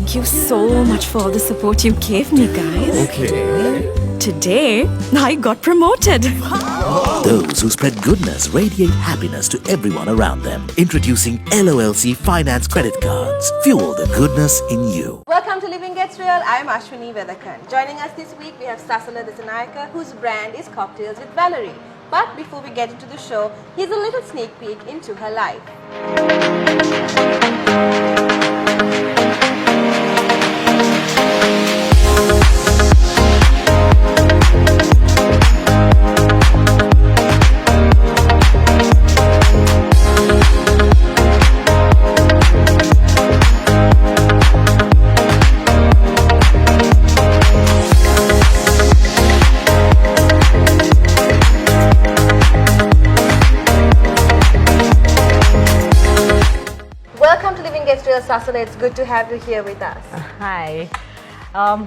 Thank you so much for all the support you gave me, guys. Okay. Today, I got promoted. Those who spread goodness radiate happiness to everyone around them. Introducing LOLC Finance Credit Cards. Fuel the goodness in you. Welcome to Living Gets Real. I am Ashwini Vedakan. Joining us this week, we have Sasala Dissanayake, whose brand is Cocktails with Valerie. But before we get into the show, here's a little sneak peek into her life. Sasala, it's good to have you here with us. Hi.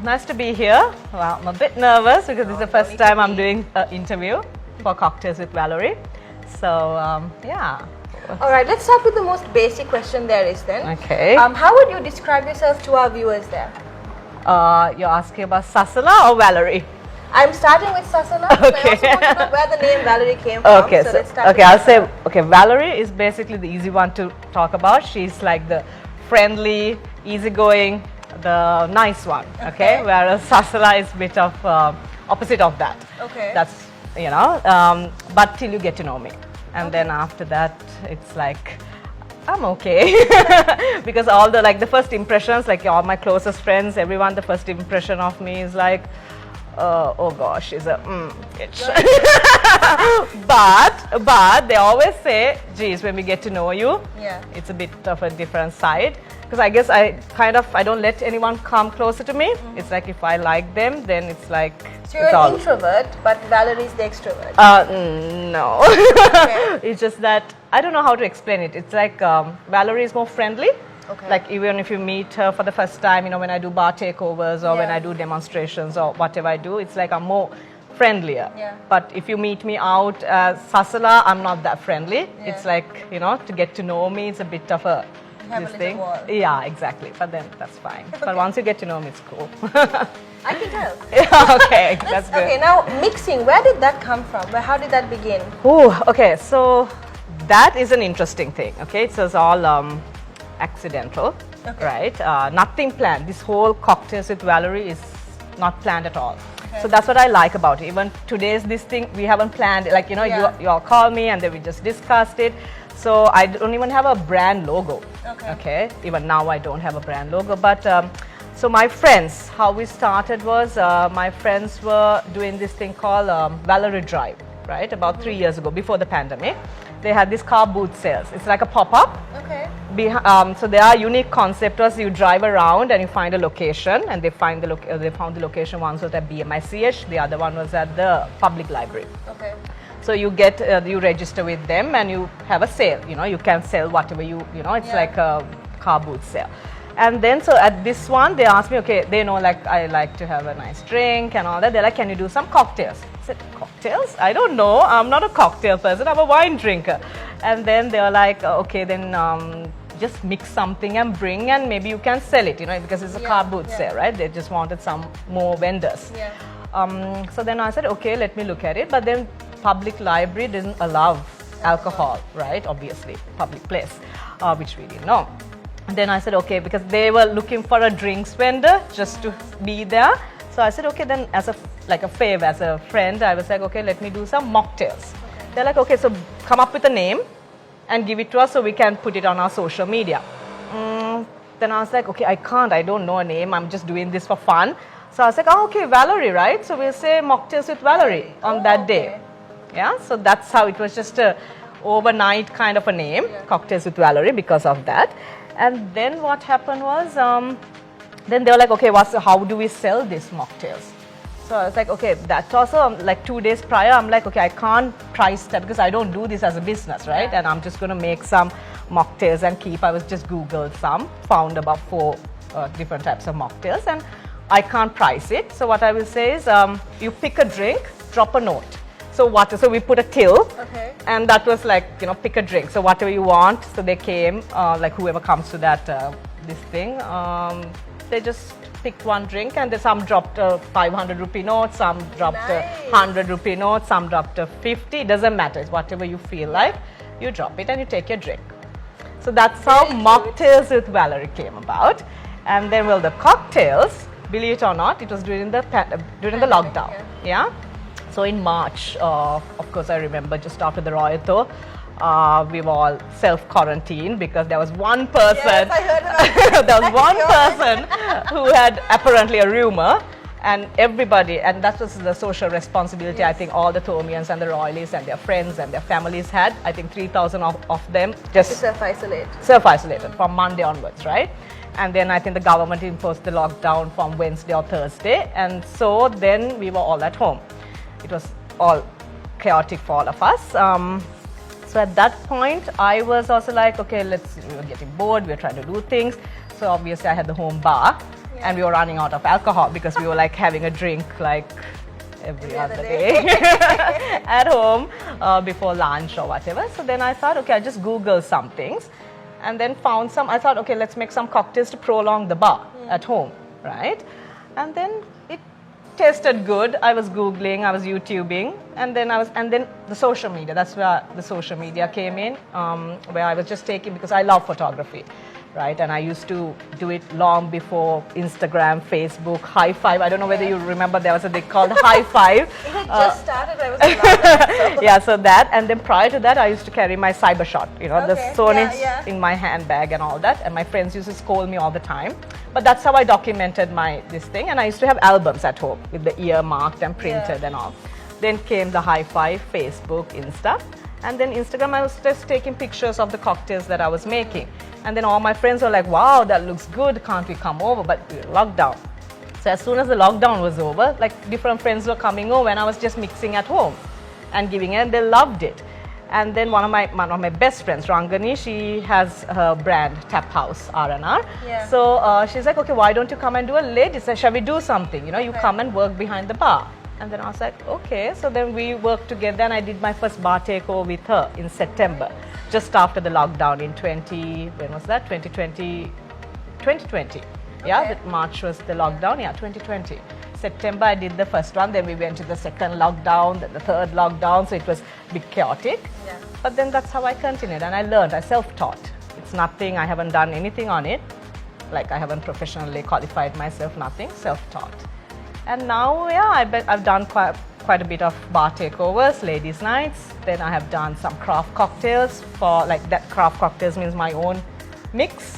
Nice to be here. Well, I'm a bit nervous because this is the first time I'm doing an interview for Cocktails with Valerie. So, yeah. Alright, let's start with the most basic question there is then. Okay. How would you describe yourself to our viewers there? You're asking about Sasala or Valerie? I'm starting with Sasala. Okay. I also want to know where the name Valerie came from. Okay, so let's start okay, I'll say, okay, Valerie is basically the easy one to talk about. She's like the friendly, easygoing, the nice one, okay? Whereas Sasala is a bit of opposite of that. Okay. That's, you know, but till you get to know me. And then after that, it's like, I'm okay. Because all the, like the first impressions, like all my closest friends, everyone, the first impression of me is like, oh gosh, she's a bitch. but they always say, geez, when we get to know you, it's a bit of a different side. Because I guess I don't let anyone come closer to me. It's like if I like them, then it's like. So you're an introvert, but Valerie's the extrovert. No. Okay. It's just that I don't know how to explain it. It's like Valerie is more friendly. Okay. Like even if you meet her for the first time, you know, when I do bar takeovers or when I do demonstrations or whatever I do, it's like I'm more friendlier. Yeah. But if you meet me out as Sasala, I'm not that friendly. It's like, you know, to get to know me, it's a bit of a this thing. Wall. Yeah, exactly. But then that's fine. Okay. But once you get to know me, it's cool. I can tell. Yeah, okay, that's good. Okay, now mixing, where did that come from? How did that begin? Oh, okay. So that is an interesting thing. Okay, it says all accidental, right? Nothing planned. This whole Cocktails with Valerie is not planned at all. So that's what I like about it. Even today's this thing, we haven't planned. Like, you know, you all call me and then we just discussed it. So I don't even have a brand logo. Okay. Even now I don't have a brand logo. But so my friends, how we started was my friends were doing this thing called Valerie Drive, right? About 3 years ago, before the pandemic. They had this car booth sales. It's like a pop-up. Okay. So there are unique concept was you drive around and you find a location, and they found the location. One was at BMICH, the other one was at the public library. Okay. So you get you register with them and you have a sale. You know, you can sell whatever you know. It's like a car booth sale. And then so at this one they asked me, okay, they know like I like to have a nice drink and all that. They're like, can you do some cocktails? I said, cocktails? I don't know. I'm not a cocktail person. I'm a wine drinker. And then they were like, okay, then just mix something and bring, and maybe you can sell it, you know, because it's a car booth sale, right? They just wanted some more vendors. So then I said, okay, let me look at it. But then public library didn't allow alcohol, right? Obviously, public place, which we didn't know. And then I said, okay, because they were looking for a drinks vendor just to be there. So I said, okay, then as a favor, as a friend, I was like, okay, let me do some mocktails. They're like, okay, so come up with a name and give it to us so we can put it on our social media. Then I was like, okay, I don't know a name. I'm just doing this for fun. So I was like, oh, okay, Valerie, right? So we'll say Mocktails with Valerie on that day. Yeah, so that's how it was, just a overnight kind of a name, Cocktails with Valerie, because of that. And then what happened was, then they were like, okay, how do we sell these mocktails? So I was like, okay, that's also like 2 days prior, I'm like, okay, I can't price that because I don't do this as a business, right? And I'm just going to make some mocktails and I was just Googled some, found about 4 different types of mocktails, and I can't price it. So what I will say is, you pick a drink, drop a note. So we put a till, and that was like, you know, pick a drink. So whatever you want. So they came, like whoever comes to that this thing, They just picked one drink, and some dropped a 500 rupee note, some dropped a 100 rupee note, some dropped a 50. It doesn't matter. It's whatever you feel like. You drop it and you take your drink. So that's how Mocktails with Valerie came about. And then, well, the cocktails, believe it or not, it was during the lockdown. Yeah. So in March, of course, I remember just after the Royal Tour, we were all self-quarantined because there was one person. Yes, I heard about there was one person who had apparently a rumor, and everybody, and that was the social responsibility. I think all the Thomians and the Royalists and their friends and their families had. I think 3,000 of them just self-isolated from Monday onwards, right? And then I think the government imposed the lockdown from Wednesday or Thursday, and so then we were all at home. It was all chaotic for all of us. So at that point, I was also like, okay, we were getting bored, we were trying to do things. So obviously I had the home bar, and we were running out of alcohol because we were like having a drink like every other day at home before lunch or whatever. So then I thought, okay, I just Googled some things and then found some. I thought, okay, let's make some cocktails to prolong the bar at home, right? And then it tasted good. I was Googling, I was YouTubing, and then the social media. That's where the social media came in, where I was just taking, because I love photography, right? And I used to do it long before Instagram, Facebook, High Five. I don't know whether you remember, there was a thing called High Five. It had just started. I was allowed. Yeah, so that, and then prior to that, I used to carry my Cybershot, the Sony in my handbag and all that. And my friends used to scold me all the time. But that's how I documented this thing. And I used to have albums at home with the year marked and printed and all. Then came the High Five, Facebook, Insta. And then Instagram, I was just taking pictures of the cocktails that I was making. And then all my friends were like, wow, that looks good, can't we come over? But we were locked down. So as soon as the lockdown was over, like different friends were coming over, and I was just mixing at home and giving it, and they loved it. And then one of my best friends, Rangani, she has her brand Tap House R&R. Yeah. So she's like, okay, why don't you come and do a ladies? Shall we do something? You come and work behind the bar. And then I was like, okay. So then we worked together, and I did my first bar takeover with her in September, just after the lockdown in 2020. Yeah, that March was the lockdown. Yeah, 2020. September I did the first one, then we went to the second lockdown, then the third lockdown, so it was a bit chaotic. Yeah. But then that's how I continued, and I learned, I self-taught. It's nothing, I haven't done anything on it, like I haven't professionally qualified myself, nothing, self-taught. And now, yeah, I've done quite a bit of bar takeovers, ladies' nights, then I have done some craft cocktails for, like that craft cocktails means my own mix,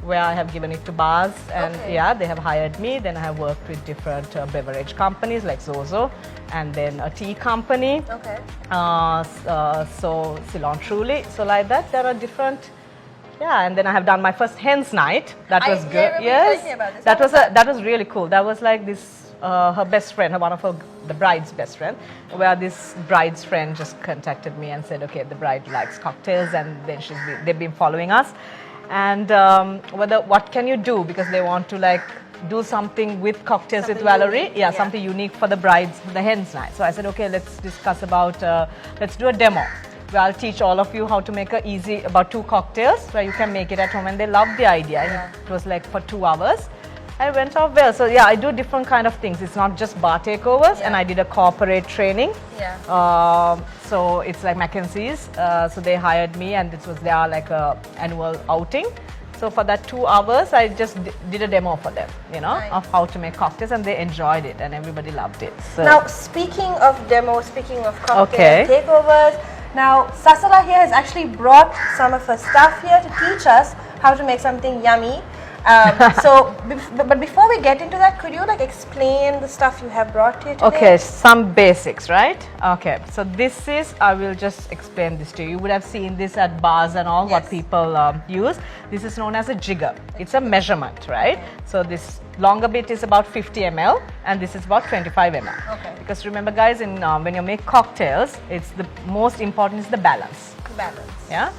where I have given it to bars, and yeah, they have hired me. Then I have worked with different beverage companies like Zozo, and then a tea company. Okay. So Ceylon Truly. So like that, there are different. Yeah, and then I have done my first hens night. That was good. Yes, that was really cool. That was like this. Her best friend, the bride's best friend, where this bride's friend just contacted me and said, okay, the bride likes cocktails, and then they've been following us. And what can you do, because they want to like do something with cocktails with Valerie, something unique for the hens night. So I said, okay, let's discuss about let's do a demo where I'll teach all of you how to make about 2 cocktails where you can make it at home. And they loved the idea, and it was like for 2 hours. And it went off well. So yeah, I do different kind of things. It's not just bar takeovers, and I did a corporate training. Yeah. So it's like Mackenzie's. So they hired me, and this was their like annual outing. So for that 2 hours, I just did a demo for them, of how to make cocktails, and they enjoyed it, and everybody loved it. So. Now, speaking of demos, speaking of cocktail takeovers, now Sasala here has actually brought some of her stuff here to teach us how to make something yummy. But before we get into that, could you like explain the stuff you have brought here today? Okay, some basics, right? Okay, so this is, I will just explain this to you. You would have seen this at bars and all, what people use. This is known as a jigger. It's a measurement, right? So this longer bit is about 50 ml, and this is about 25 ml. Okay. Because remember guys, when you make cocktails, it's the most important is the balance. Balance. Yeah.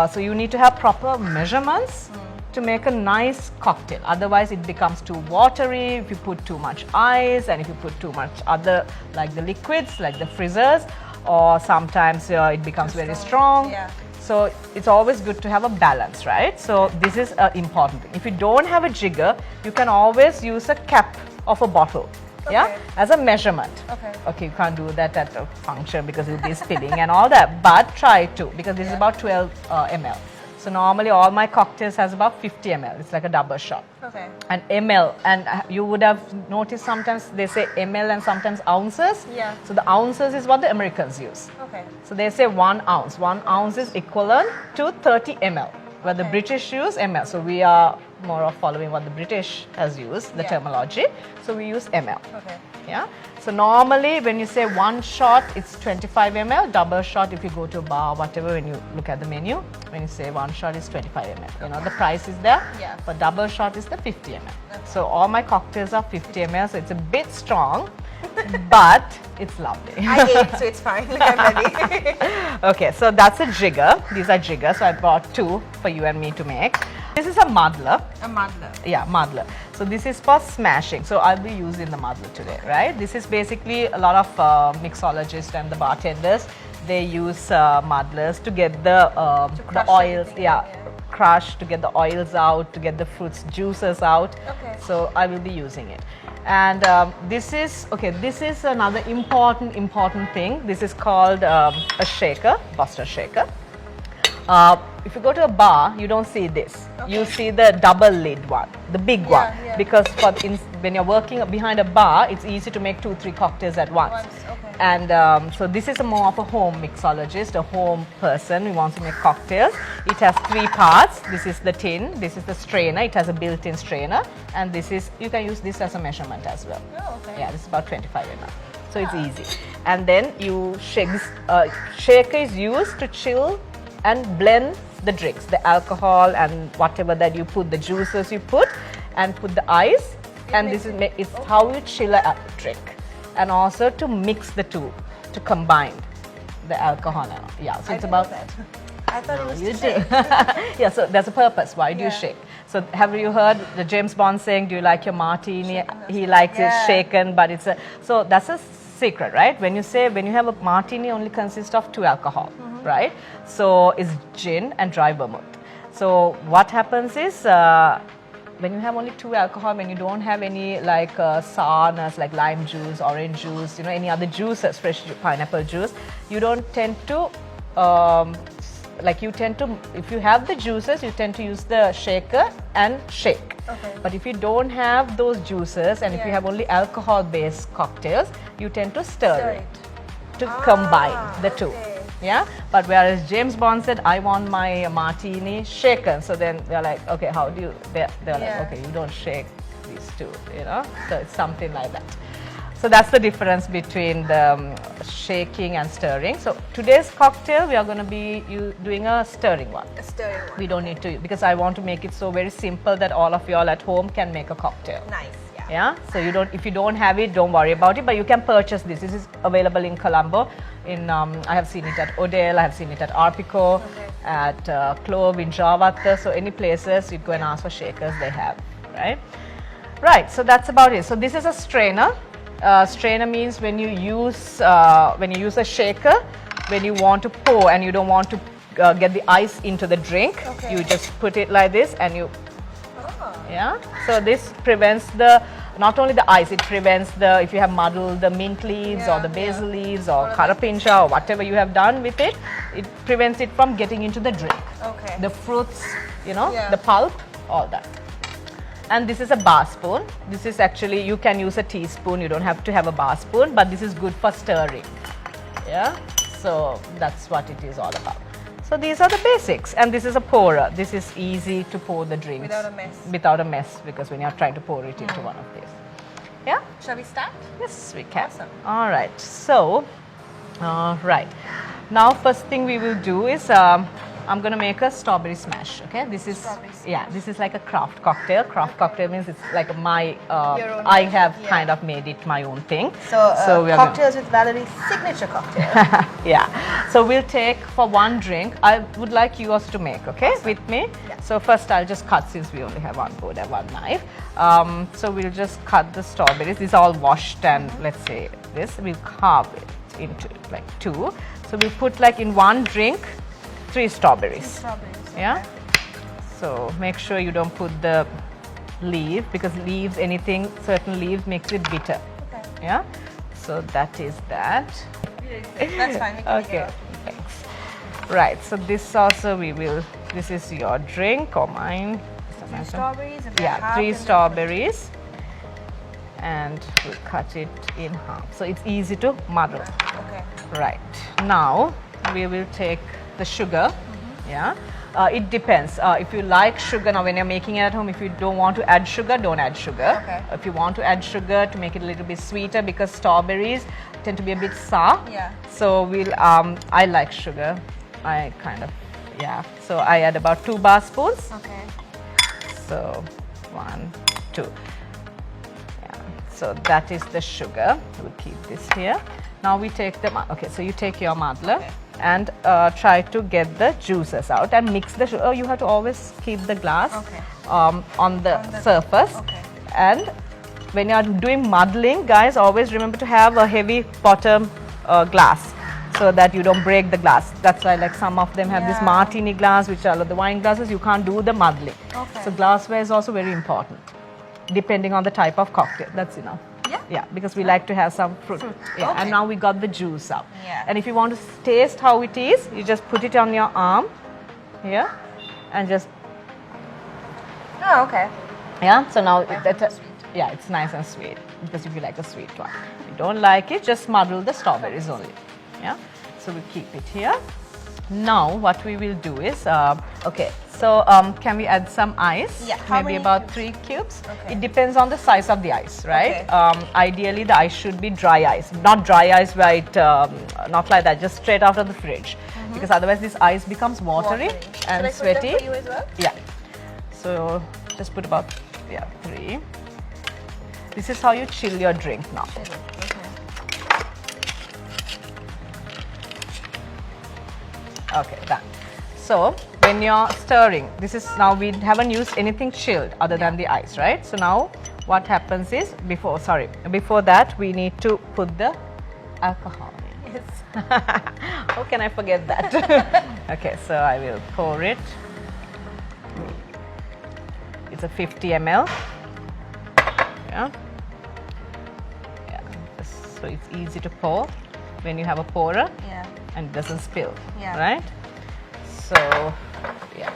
So you need to have proper measurements to make a nice cocktail. Otherwise it becomes too watery if you put too much ice, and if you put too much other like the liquids like the frizzers, or sometimes it becomes very strong. Yeah. So it's always good to have a balance, right? So this is an important thing. If you don't have a jigger, you can always use a cap of a bottle. Yeah, as a measurement. Okay, you can't do that at a function because you'll be spilling and all that, but try to, because this is about 12 ml. So normally all my cocktails has about 50 ml. It's like a double shot. And ml, and you would have noticed sometimes they say ml and sometimes ounces. Yeah. So the ounces is what the Americans use. So they say 1 ounce. 1 ounce is equivalent to 30 ml, where the British use ml. So we are more of following what the British has used, the terminology. So we use ml. Yeah. So normally when you say 1 shot, it's 25 ml. Double shot, if you go to a bar, whatever, when you look at the menu, when you say 1 shot is 25 ml. You know, the price is there. But double shot is the 50 ml. So all my cocktails are 50 ml. So it's a bit strong, but it's lovely. I ate, so it's fine. I'm ready. Okay, so that's a jigger. These are jiggers. So I brought 2 for you and me to make. This is a muddler. A muddler. Yeah, muddler. So this is for smashing. So I'll be using the muddler today, right? This is basically a lot of mixologists and the bartenders. They use muddlers to get the oils, crush, to get the oils out, to get the fruits juices out. So I will be using it. And this is another important thing. This is called a shaker, Boston shaker. If you go to a bar, you don't see this. You see the double lid one, the big one. Because when you're working behind a bar, it's easy to make 2-3 cocktails at once. And so this is more of a home mixologist, a home person who wants to make cocktails. It has 3 parts. This is the tin, this is the strainer. It has a built-in strainer, and this is, you can use this as a measurement as well. Yeah, this is about 25 ml. So it's easy. And then you shake. This shaker is used to chill and blend the drinks, the alcohol and whatever that you put, the juices you put, and put the ice. And this is how you chill a drink. And also to mix the two, to combine the alcohol. Yeah, so it's about that. I thought it was you to do. shake. Yeah, so there's a purpose. Why do you shake? So have you heard the James Bond saying, "Do you like your martini?" He likes it shaken, but it's a, so that's a secret, right? When you have a martini, only consists of 2 alcohol, right? So it's gin and dry vermouth. So what happens is, when you have only 2 alcohol, when you don't have any like sourness, like lime juice, orange juice, you know, any other juices, fresh pineapple juice, you don't tend to, if you have the juices, you tend to use the shaker and shake. But if you don't have those juices, and if you have only alcohol-based cocktails, you tend to stir it to combine the two. Yeah, but whereas James Bond said, "I want my martini shaken," so then they're like, "Okay, how do you?" They're like, "Okay, you don't shake these two," you know. So it's something like that. So that's the difference between the shaking and stirring. So today's cocktail, we are going to be doing a stirring one. A stirring one. We don't need to, because I want to make it so very simple that all of you all at home can make a cocktail. Nice. Yeah, so if you don't have it, don't worry about it, but you can purchase this. This is available in Colombo. I have seen it at Odell, I have seen it at Arpico, at Clove, in Javatta. So any places you go and ask for shakers, they have, right? Right, so that's about it. So this is a strainer. Strainer means when you use a shaker, when you want to pour and you don't want to get the ice into the drink, you just put it like this and you. Yeah, so this prevents not only the ice, it prevents if you have muddled the mint leaves or the basil leaves or carapincha or whatever you have done with it, it prevents it from getting into the drink. The fruits, you know, the pulp, all that. And this is a bar spoon. This is actually, you can use a teaspoon, you don't have to have a bar spoon, but this is good for stirring. Yeah, so that's what it is all about. So these are the basics, and this is a pourer. This is easy to pour the drinks. Without a mess. Without a mess, because when you're trying to pour it into one of these. Yeah? Shall we start? Yes, we can. Awesome. All right, so, right. Now, first thing we will do is, I'm going to make a strawberry smash, okay? This is, this is like a craft cocktail. Craft cocktail means it's like I have kind of made it my own thing. So cocktails with Valerie's signature cocktail. Yeah. So we'll take for one drink. I would like you also to make, okay, with me. Yeah. So first I'll just cut, since we only have one board and one knife. So we'll just cut the strawberries. These are all washed, and let's say this, we'll carve it into like 2. So we'll put like in one drink 3 strawberries. 3 strawberries. Yeah. So make sure you don't put the leaf, because leaves, anything, certain leaves makes it bitter. Okay. Yeah. So that is that. That's fine. We can take it Okay. out. Thanks. Right. So this also we will. This is your drink or mine. 3 strawberries. And Yeah, half 3 and strawberries, and we'll cut it in half. So it's easy to muddle. Okay. Right. Now we will take the sugar. Yeah. It depends. If you like sugar, now when you're making it at home, if you don't want to add sugar, don't add sugar. Okay. If you want to add sugar to make it a little bit sweeter, because strawberries tend to be a bit sour. Yeah. So we'll. I like sugar. I kind of. Yeah. So I add about 2 bar spoons. Okay. So 1, 2. Yeah. So that is the sugar. We'll keep this here. Now we take the. Okay. So you take your muddler. Okay. And try to get the juices out and mix the sugar. You have to always keep the glass Okay. on the surface. Okay. And when you are doing muddling, guys, always remember to have a heavy bottom glass, so that you don't break the glass. That's why, like, some of them have this Yeah. martini glass, which are the wine glasses. You can't do the muddling. Okay. So glassware is also very important, depending on the type of cocktail. That's enough. Yeah. Yeah, because we like to have some fruit. Yeah, Okay. and now we got the juice out. Yeah. And if you want to taste how it is, you just put it on your arm here and just, Oh, okay. yeah. So now Nice that's and sweet. yeah, it's nice and sweet, because if you like a sweet one. If you don't like it, just muddle the strawberries only. Yeah. So we keep it here. Now what we will do is, okay, so can we add some ice? Yeah, how Maybe many about cubes? 3 cubes. Okay. It depends on the size of the ice, right? Okay. Ideally the ice should be dry ice, not dry ice, right? Not like that, just straight out of the fridge, because otherwise this ice becomes watery and Should I put them sweaty. for you as well? Yeah. So just put about 3. This is how you chill your drink now. Okay. Okay, done. So when you're stirring, this is now, we haven't used anything chilled other than the ice, right? So now what happens is, before that we need to put the alcohol in. Yes. How can I forget that? Okay, so I will pour it. It's a 50 ml. Yeah. Yeah. So it's easy to pour when you have a pourer. Yeah. And it doesn't spill, Yeah. right? So, yeah,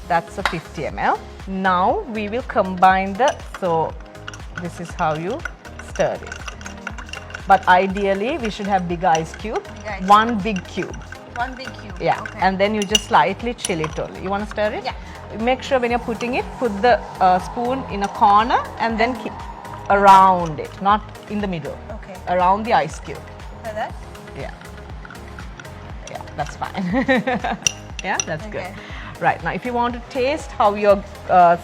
that's a 50 ml. Now we will combine so this is how you stir it. But ideally, we should have big ice cube, Big ice 1 big cube. 1 big cube. Yeah, Okay. and then you just slightly chill it only. You want to stir it? Yeah. Make sure when you're putting it, put the spoon in a corner and then keep around it, not in the middle. Okay. Around the ice cube. Like that? Yeah. Yeah, that's fine. Yeah, that's Okay. good. Right, now if you want to taste how your,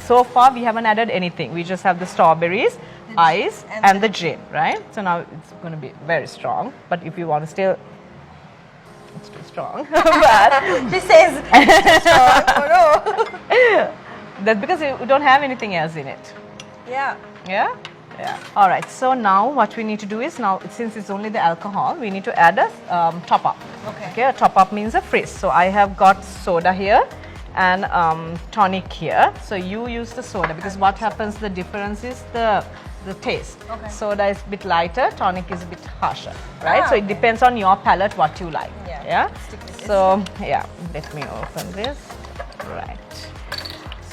so far we haven't added anything. We just have the strawberries, ice and the gin, right? So now it's going to be very strong. But if you want to still, it's too strong. But She says it's too strong. Oh no. that's because you don't have anything else in it. Yeah. Yeah? Yeah. All right. So now what we need to do is, now since it's only the alcohol, we need to add a top up. Okay. Okay. A top up means a frizz. So I have got soda here and tonic here. So you use the soda, because what happens, the difference is the taste. Okay. Soda is a bit lighter, tonic is a bit harsher, right? So it okay. depends on your palate what you like. Yeah. Yeah. Stick with this. So yeah, let me open this. Right.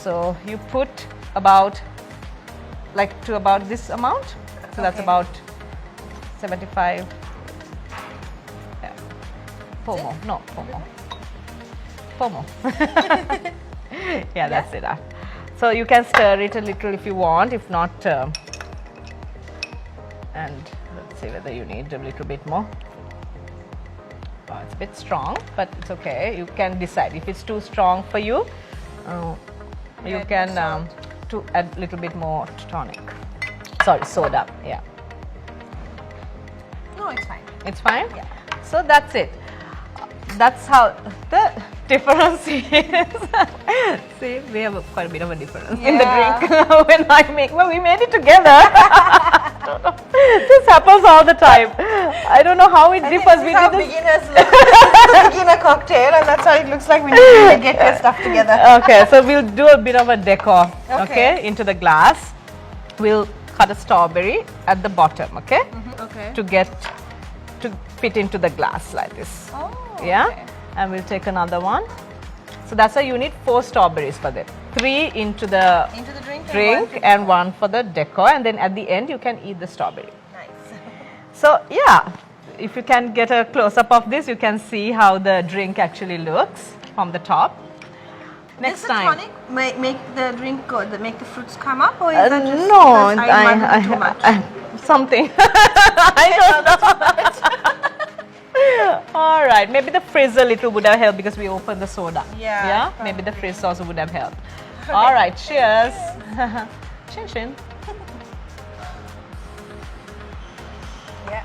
So you put about, like, to about this amount. So that's Okay. about 75. Yeah. Pour more. No, pour more. Pour more. Yeah, that's enough. So you can stir it a little if you want. If not, and let's see whether you need a little bit more. Oh, it's a bit strong, but it's okay. You can decide. If it's too strong for you, you Add can more to add a little bit more tonic. Sorry, soda. Yeah, No, it's fine. it's fine. Yeah. So that's it. That's how the difference is. See, we have quite a bit of a difference in the Yeah. drink when I make. Well, we made it together. don't know. This happens all the time. I don't know how it differs. This is how beginners look. This is a beginner cocktail, and that's how it looks like when you really get your stuff together. Okay, so we'll do a bit of a decor, okay, into the glass. We'll cut a strawberry at the bottom, okay, Okay. to fit into the glass like this. Oh, Yeah, okay. and we'll take another one. So that's why you need 4 strawberries for that. 3 into the drink and 1 for the decor, and then at the end you can eat the strawberry. Nice. So yeah, if you can get a close-up of this, you can see how the drink actually looks from the top. Next Does the time. tonic make the drink go, make the fruits come up, or is that just No, because I muddled too much? something. I don't know. All right, maybe the frizz a little would have helped because we opened the soda. Yeah, maybe the frizz also would have helped. All right, cheers. Chin chin. Yeah.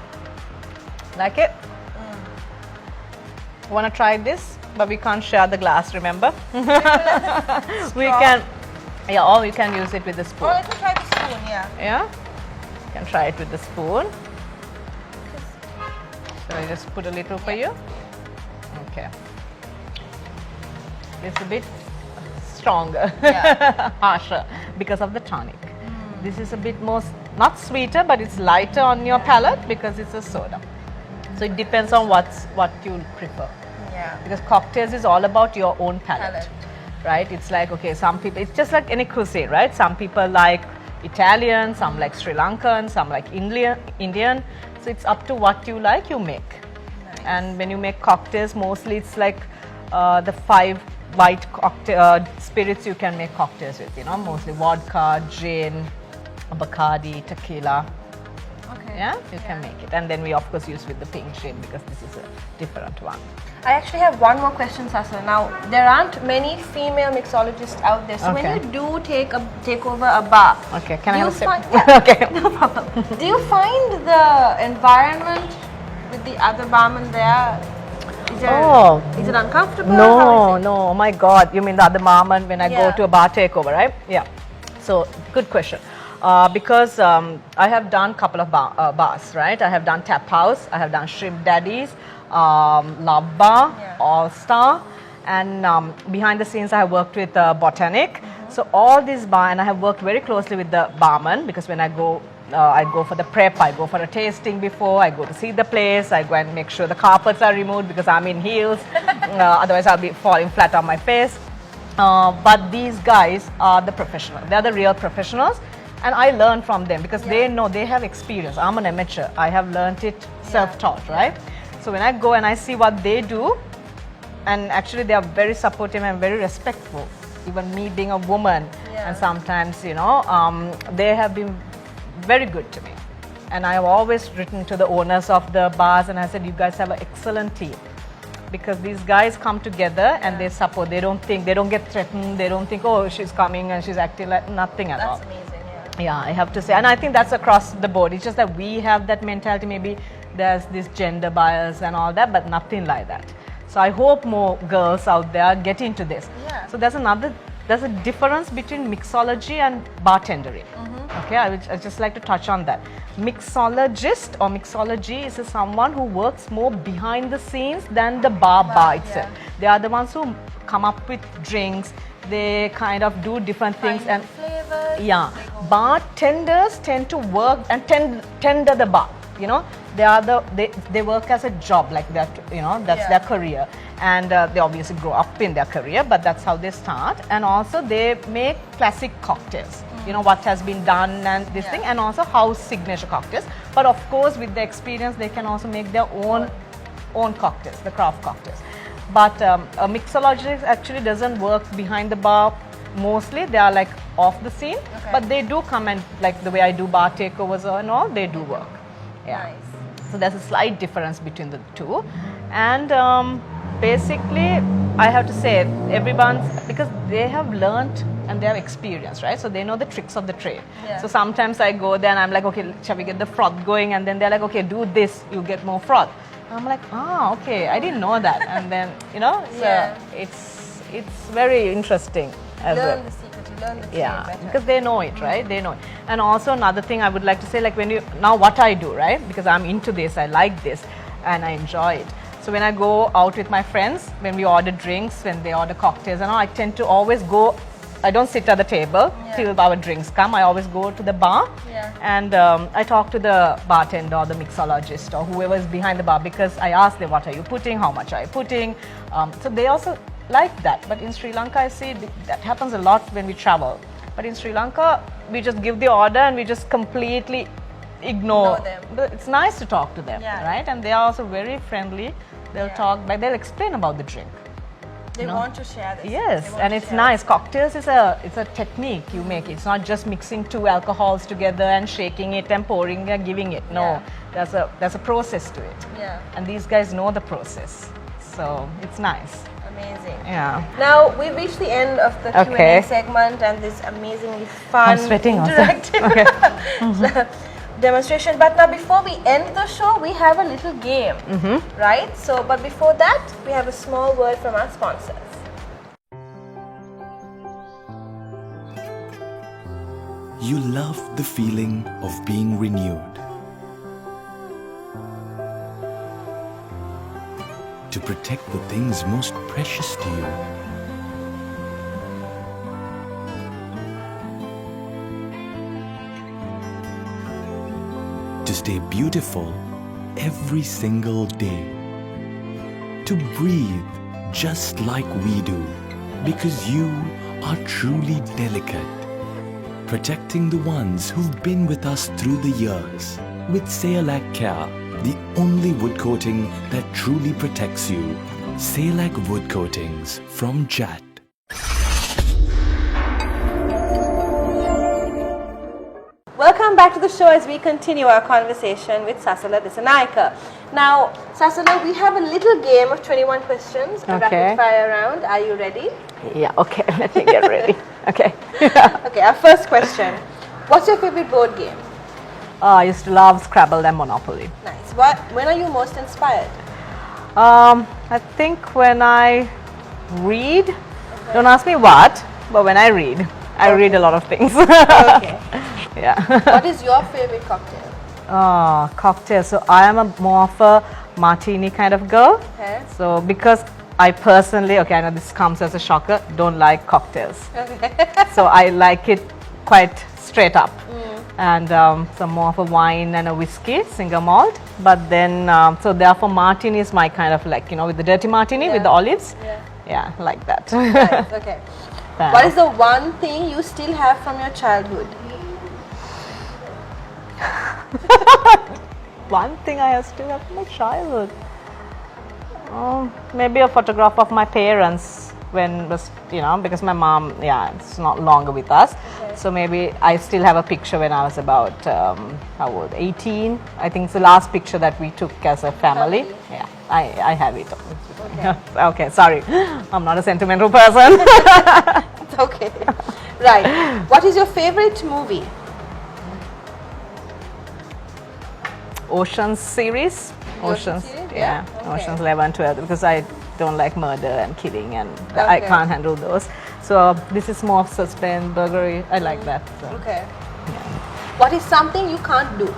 Like it? Want to try this? But we can't share the glass, remember? We can, yeah, or we can use it with the spoon. Oh, let me try the spoon, yeah. Yeah, you can try it with the spoon. So I just put a little for you. Okay. It's a bit stronger, harsher because of the tonic. This is a bit more, not sweeter, but it's lighter on your palate because it's a soda. So it depends on what you prefer. Yeah. Because cocktails is all about your own palate, right? It's like, okay, some people, it's just like any cuisine, right? Some people like Italian, some like Sri Lankan, some like Indian. So it's up to what you like, you make. Nice. And when you make cocktails, mostly it's like the 5 white cocktail spirits you can make cocktails with, you know, mostly vodka, gin, Bacardi, tequila. Okay. Yeah, you can make it. And then we of course use with the pink gin because this is a different one. I actually have one more question, Sasala. Now, there aren't many female mixologists out there. So when you do take over a bar, Okay, can I have a sip? Okay, no problem. Do you find the environment with the other barman there? Is it uncomfortable? No, no, oh my God. You mean the other barman when I go Yeah. to a bar takeover, right? Yeah. So, good question. Because I have done couple of bars, right? I have done Tap House, I have done Shrimp Daddies, Love Bar, All Star, and behind the scenes I have worked with Botanic. So all these bars, and I have worked very closely with the barman because when I go for the prep, I go for a tasting before, I go to see the place, I go and make sure the carpets are removed because I'm in heels, otherwise I'll be falling flat on my face. But these guys are the professionals, they're the real professionals. And I learn from them because they know, they have experience. I'm an amateur. I have learned it self-taught, right? So when I go and I see what they do, and actually they are very supportive and very respectful. Even me being a woman, and sometimes, you know, they have been very good to me. And I have always written to the owners of the bars and I said, you guys have an excellent team. Because these guys come together and they support. They don't get threatened. They don't think, oh, she's coming and she's acting like nothing at all. That's amazing. Yeah, I have to say, and I think that's across the board. It's just that we have that mentality. Maybe there's this gender bias and all that, but nothing like that. So I hope more girls out there get into this. Yeah. So there's a difference between mixology and bartendering. Okay, I just like to touch on that. Mixologist or mixology is someone who works more behind the scenes than the bar itself. They are the ones who come up with drinks. They kind of do different things and flavors. Yeah, bartenders tend to work and tender the bar. You know, they work as a job, like that. You know, that's their career, and they obviously grow up in their career, but that's how they start. And also they make classic cocktails. You know what has been done and this thing, and also house signature cocktails. But of course, with the experience, they can also make their own cocktails, the craft cocktails. But a mixologist actually doesn't work behind the bar. Mostly they are like off the scene, but they do come and, like the way I do bar takeovers and all, they do work. Yeah. Nice. So there's a slight difference between the two. And basically, I have to say, because they have learned and they have experience, right? So they know the tricks of the trade. Yeah. So sometimes I go there and I'm like, okay, shall we get the froth going? And then they're like, okay, do this, you get more froth. I'm like, okay, I didn't know that. And then, you know, so it's very interesting as Learn well. the secret to learn the trade Yeah, better. because they know it, right? They know it. And also another thing I would like to say, like now what I do, right? Because I'm into this, I like this, and I enjoy it. So when I go out with my friends, when we order drinks, when they order cocktails and all, I tend to always go, I don't sit at the table till our drinks come. I always go to the bar and I talk to the bartender or the mixologist or whoever is behind the bar, because I ask them, what are you putting, how much are you putting? So they also like that. But in Sri Lanka, I see that happens a lot when we travel. But in Sri Lanka, we just give the order and we just completely ignore them. But it's nice to talk to them, right? And they are also very friendly. They'll talk, but they'll explain about the drink. They want to share this. Yes, and it's nice. Cocktails is a technique you make. It's not just mixing two alcohols together and shaking it and pouring and giving it. No, there's a process to it. Yeah. And these guys know the process, so it's nice. Amazing. Yeah. Now we've reached the end of the Q&A segment and this amazingly fun, I'm sweating interactive demonstration. But now before we end the show, we have a little game, right? So, but before that, we have a small word from our sponsors. You love the feeling of being renewed. To protect the things most precious to you. To stay beautiful every single day. To breathe just like we do, because you are truly delicate. Protecting the ones who've been with us through the years. With Sasala Care, the only wood coating that truly protects you. Sasala Wood Coatings from Jat. Welcome back to the show as we continue our conversation with Sasala Dissanayake. Now, Sasala, we have a little game of 21 questions, a rapid fire round. Are you ready? Yeah, okay, let me get ready. Okay. Okay, our first question. What's your favorite board game? I used to love Scrabble and Monopoly. Nice. When are you most inspired? I think when I read, don't ask me what, but when I read, I read a lot of things. Okay. Yeah. What is your favorite cocktail? Cocktail. So I am more of a martini kind of girl. Okay. So because I personally, I know this comes as a shocker, don't like cocktails. Okay. So I like it quite straight up. And some more of a wine and a whiskey, single malt. But then, so therefore martini is my kind of like, with the dirty martini with the olives. Yeah, like that. Nice. Okay. What is the one thing you still have from your childhood? One thing I still have from my childhood. Maybe a photograph of my parents when was, because my mom, it's not longer with us. Okay. So maybe I still have a picture when I was about, how old, 18. I think it's the last picture that we took as a family. Yeah, I have it. Okay. Okay, sorry. I'm not a sentimental person. It's okay. Right. What is your favorite movie? Oceans series. Oceans, yeah. Okay. Oceans 11, 12, because I don't like murder and killing, and I can't handle those. So this is more of suspense, burglary. I like that. So. Okay. Yeah. What is something you can't do?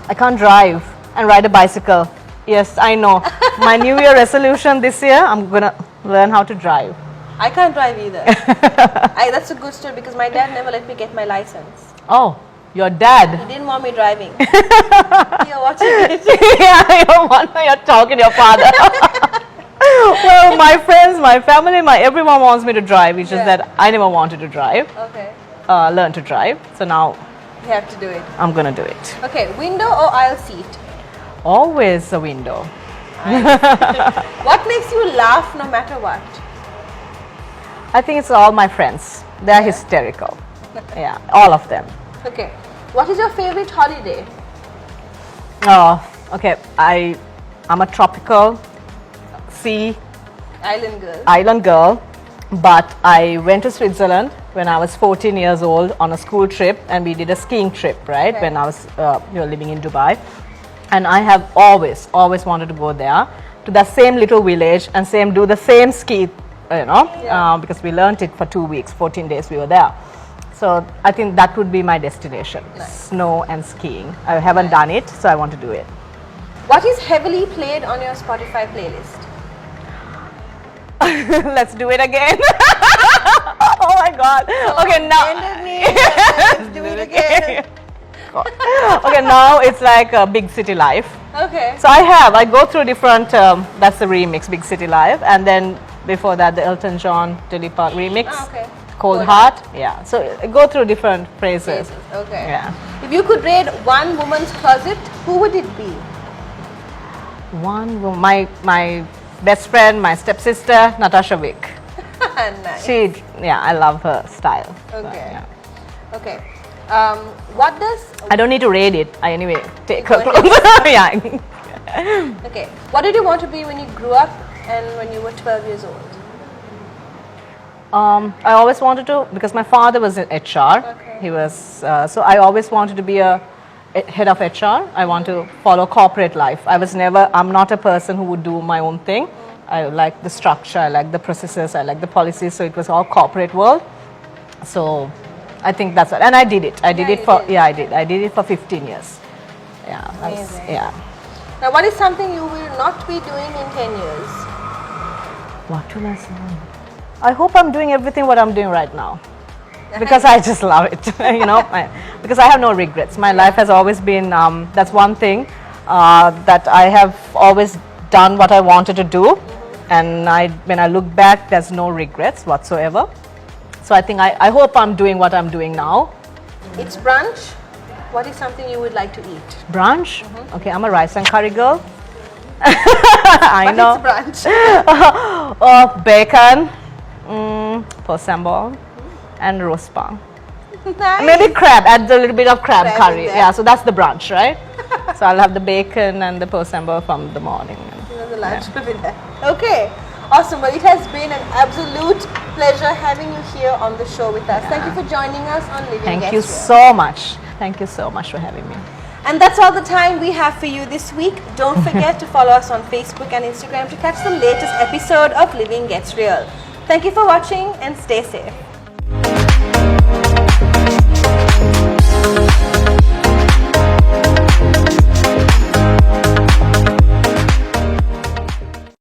I can't drive and ride a bicycle. Yes, I know. My New Year resolution this year, I'm gonna learn how to drive. I can't drive either. That's a good story because my dad never let me get my license. Oh. Your dad? He didn't want me driving. You're watching it. Yeah, you're talking to your father. Well, my friends, my family, everyone wants me to drive. It's just that I never wanted to drive. Okay. Learn to drive. So now you have to do it. I'm gonna do it. Okay, window or aisle seat? Always a window. What makes you laugh no matter what? I think it's all my friends. They're hysterical. Yeah, all of them. Okay. What is your favorite holiday? Oh, okay. I'm a tropical sea island girl, but I went to Switzerland when I was 14 years old on a school trip, and we did a skiing trip, right? When I was living in Dubai, and I have always wanted to go there to the same little village and do the same ski because we learnt it for 2 weeks, 14 days we were there. So I think that would be my destination, snow and skiing. I haven't done it, so I want to do it. What is heavily played on your Spotify playlist? Let's do it again. Oh my God. Okay, now. Let's do it again. Okay, now it's like Big City Life. Okay. So I go through different, that's the remix, Big City Life, and then before that the Elton John, Dilly Park remix, Cold Heart. Yeah, so I go through different phrases. Okay. Yeah. If you could raid one woman's closet, who would it be? One woman, my best friend, my stepsister, Natasha Wick. Nice. I love her style. Okay. Yeah. Okay. What does... I don't need to raid it. I anyway take her Go clothes. Yeah. Okay. What did you want to be when you grew up and when you were 12 years old? I always wanted to, because my father was in HR. Okay. He was, so I always wanted to be a head of HR. I want to follow corporate life. I'm not a person who would do my own thing. I like the structure, I like the processes, I like the policies, so it was all corporate world. So I think that's what, and I did it. I did it for 15 years. Yeah. Amazing. Yeah. Now, what is something you will not be doing in 10 years? What will I say? I hope I'm doing everything what I'm doing right now. Because I just love it, because I have no regrets. My life has always been, that's one thing, that I have always done what I wanted to do. And when I look back, there's no regrets whatsoever. So I think I hope I'm doing what I'm doing now. It's brunch. What is something you would like to eat? Brunch? Okay, I'm a rice and curry girl. I know. What is brunch? Bacon, posambol, and roast pang. Nice. Maybe crab, add a little bit of crab Crab curry. in there. Yeah, so that's the brunch, right? So I'll have the bacon and the posambol from the morning. The lunch will be there. Okay. Awesome. Well, it has been an absolute pleasure having you here on the show with us. Thank you for joining us on Living Thank you Guest so much. Thank you so much for having me. And that's all the time we have for you this week. Don't forget to follow us on Facebook and Instagram to catch the latest episode of Living Gets Real. Thank you for watching and stay safe.